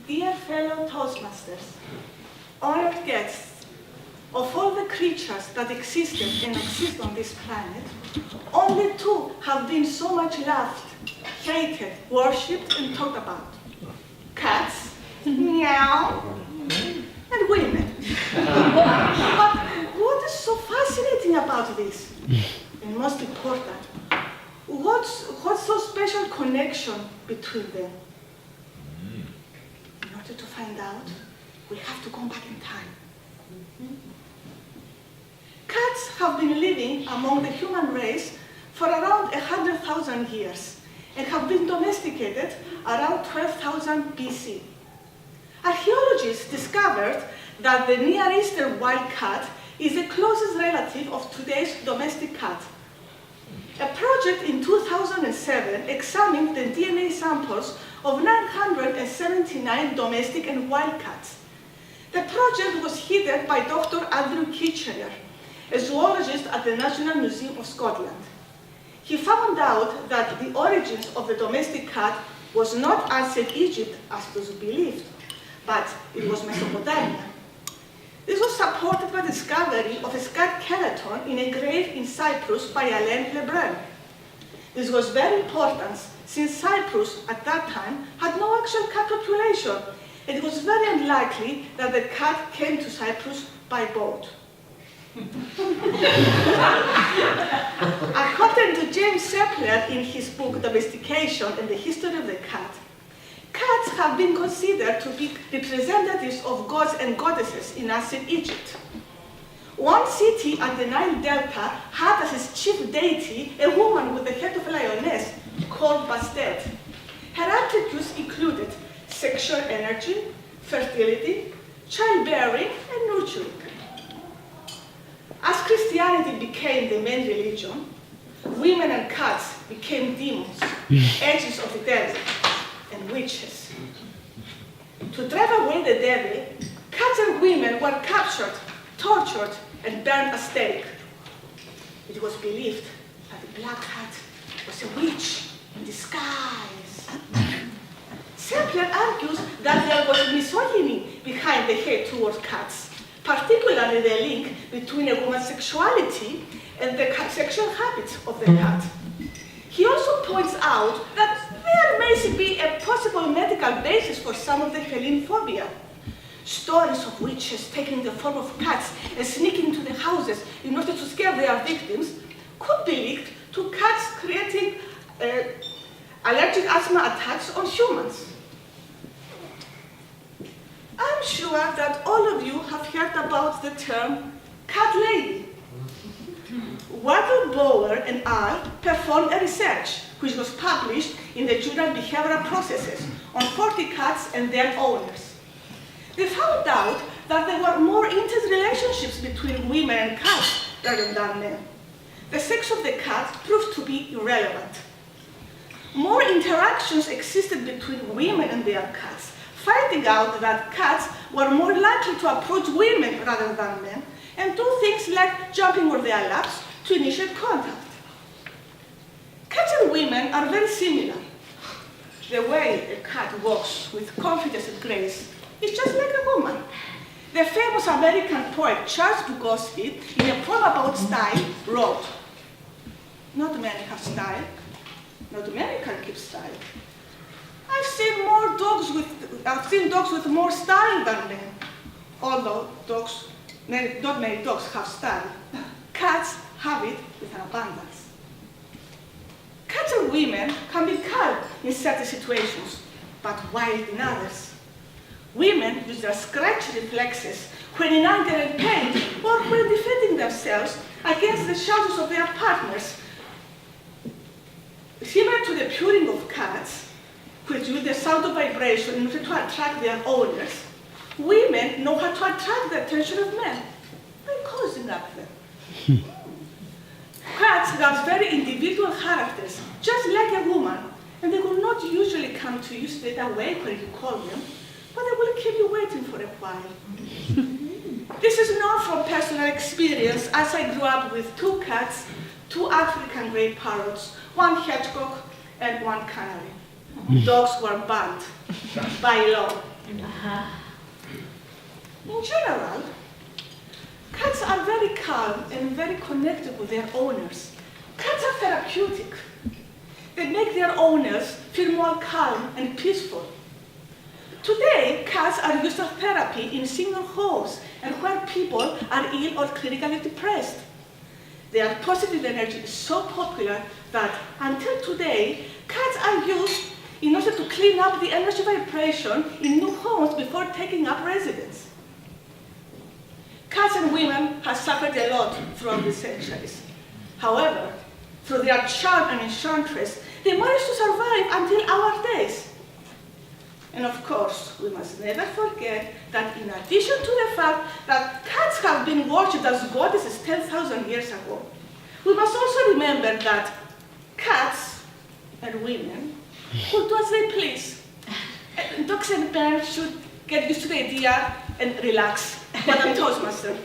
Dear fellow Toastmasters, honored guests, of all the creatures that existed and exist on this planet, only two have been so much loved, hated, worshipped, and talked about. Cats, meow, and women. But what is so fascinating about this? And most important, what's so special connection between them? In order to find out, we have to go back in time. Cats have been living among the human race for around 100,000 years and have been domesticated around 12,000 BC. Archaeologists discovered that the Near Eastern wild cat is the closest relative of today's domestic cat. A project in 2007 examined the DNA samples of 979 domestic and wild cats. The project was headed by Dr. Ioanna Kyprianidou, a zoologist at the National Museum of Scotland. He found out that the origins of the domestic cat was not ancient Egypt as was believed, but it was Mesopotamia. This was supported by the discovery of a skeleton in a grave in Cyprus by Alain Lebrun. This was very important since Cyprus at that time had no actual cat population, and it was very unlikely that the cat came to Cyprus by boat. According to James Sepler in his book Domestication and the History of the Cat, cats have been considered to be representatives of gods and goddesses in ancient Egypt. One city at the Nile Delta had as its chief deity a woman with the head of a lioness called Bastet. Her attributes included sexual energy, fertility, childbearing, and nurturing. As Christianity became the main religion, women and cats became demons, agents of the devil, and witches. To drive away the devil, cats and women were captured, tortured, and burned at stake. It was believed that the black cat was a witch in disguise. Sepler argues that there was misogyny behind the hate towards cats, particularly the link between a woman's sexuality and the sexual habits of the cat. He also points out that there may be a possible medical basis for some of the feline phobia. Stories of witches taking the form of cats and sneaking into the houses in order to scare their victims could be linked to cats creating allergic asthma attacks on humans. I'm sure that all of you have heard about the term cat lady. Wardle Bower and al. Performed a research which was published in the journal Behavioral Processes on 40 cats and their owners. They found out that there were more intense relationships between women and cats rather than men. The sex of the cat proved to be irrelevant. More interactions existed between women and their cats, finding out that cats were more likely to approach women rather than men and do things like jumping on their laps to initiate contact. Cats and women are very similar. The way a cat walks with confidence and grace is just like a woman. The famous American poet Charles Bukowski, in a poem about style, wrote, "Not many have style, not many can keep style. I've seen dogs with more style than men, although not many dogs have style. Cats have it with an abundance." Cats and women can be calm in certain situations, but wild in others. Women use their scratch reflexes when in anger and pain, or when defending themselves against the shouts of their partners. Similar to the purring of cats, which use the sound of vibration in order to attract their owners, women know how to attract the attention of men by causing at them. Cats have very individual characters, just like a woman, and they will not usually come to you straight away when you call them, but they will keep you waiting for a while. This is known from personal experience, as I grew up with two cats, two African grey parrots, one hedgehog, and one canary. Dogs were banned by law In general, cats are very calm and very connected with their owners. Cats are therapeutic. They make their owners feel more calm and peaceful. Today, cats are used as therapy in single homes and where people are ill or clinically depressed. Their positive energy is so popular that until today, cats are used in order to clean up the energy vibration in new homes before taking up residence. Cats and women have suffered a lot throughout the centuries. However, through their charm and enchantress, they managed to survive until our days. And of course, we must never forget that in addition to the fact that cats have been worshipped as goddesses 10,000 years ago, we must also remember that cats and women will do as they please. Dogs and parents should get used to the idea and relax. Madam Toastmaster.